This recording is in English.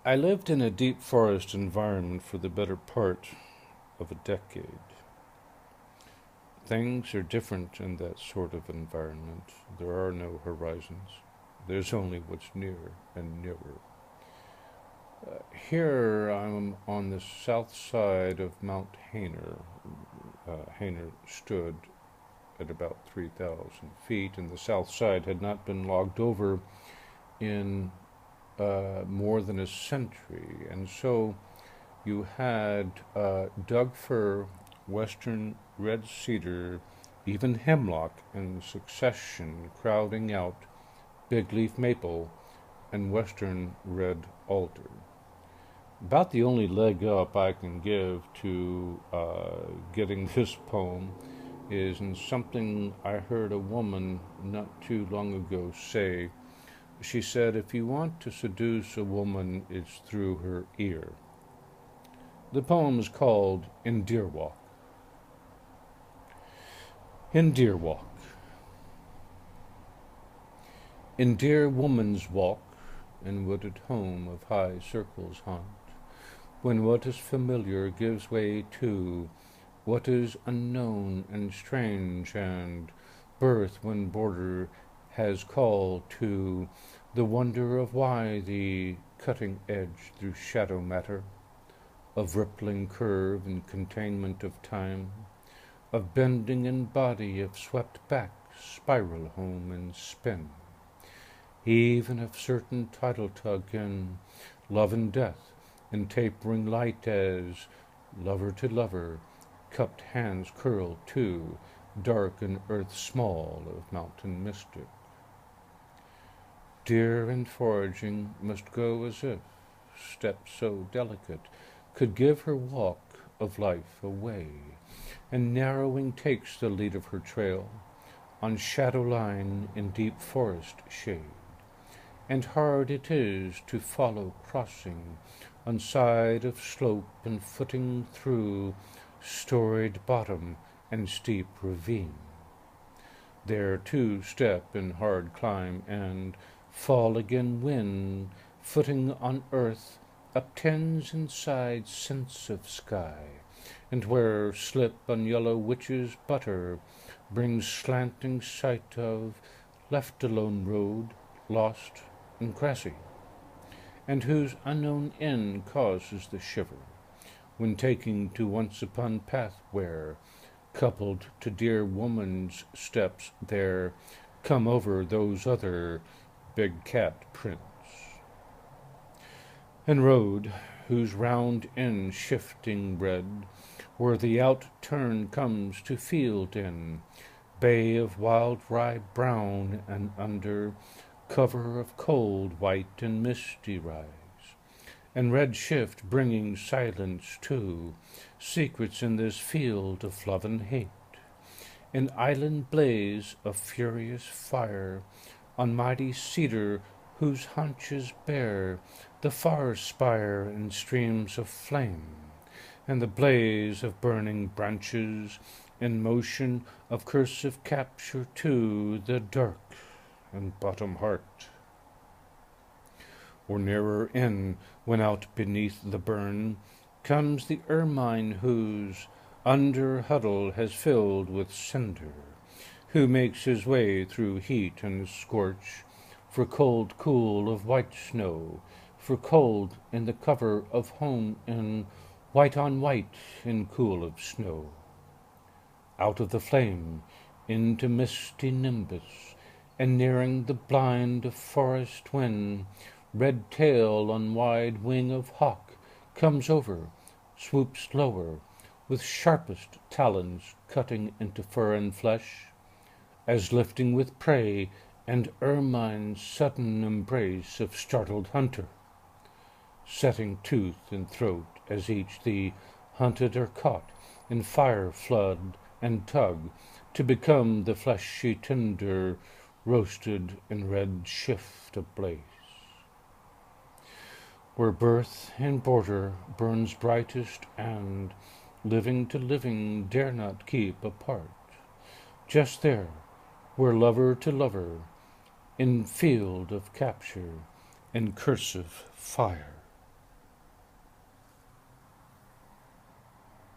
I lived in a deep forest environment for the better part of a decade. Things are different in that sort of environment. There are no horizons. There's only what's near and nearer. Here I'm on the south side of Mount Hayner. Hayner stood at about 3,000 feet, and the south side had not been logged over in more than a century. And so you had Doug fir, western red cedar, even hemlock in succession crowding out big leaf maple and western red alder. About the only leg up I can give to getting this poem is in something I heard a woman not too long ago say. She said, if you want to seduce a woman, it's through her ear. The poem is called In Deer Walk. In Deer Walk. In dear woman's walk, in wooded home of high circles haunt, when what is familiar gives way to what is unknown and strange, and birth when border has called to the wonder of why the cutting edge through shadow matter, of rippling curve and containment of time, of bending in body, of swept back spiral home and spin, even of certain tidal tug in love and death, in tapering light as lover to lover, cupped hands curl to dark and earth small of mountain mystic. Deer and foraging must go as if steps so delicate could give her walk of life away, and narrowing takes the lead of her trail on shadow line in deep forest shade, and hard it is to follow crossing on side of slope and footing through storied bottom and steep ravine. There too step in hard climb and fall again wind, footing on earth uptends inside sense of sky, and where slip on yellow witch's butter brings slanting sight of left alone road, lost and grassy, and whose unknown end causes the shiver, when taking to once upon path where, coupled to dear woman's steps there, come over those other big cat prints, and road whose round end shifting red, where the out-turn comes to field in, bay of wild rye brown, and under cover of cold white and misty rise, and red shift bringing silence to secrets in this field of love and hate, an island blaze of furious fire on mighty cedar whose haunches bear the far spire in streams of flame, and the blaze of burning branches in motion of cursive capture to the dark and bottom heart, or nearer in, when out beneath the burn comes the ermine whose under huddle has filled with cinder, who makes his way through heat and scorch, for cold cool of white snow, for cold in the cover of home in white on white in cool of snow. Out of the flame into misty nimbus, and nearing the blind of forest when red tail on wide wing of hawk comes over, swoops lower, with sharpest talons cutting into fur and flesh, as lifting with prey and ermine's sudden embrace of startled hunter, setting tooth and throat as each the hunted are caught in fire flood and tug, to become the fleshy tinder roasted in red shift ablaze, where birth and border burns brightest, and living to living dare not keep apart, just there where lover to lover in field of capture in cursive fire.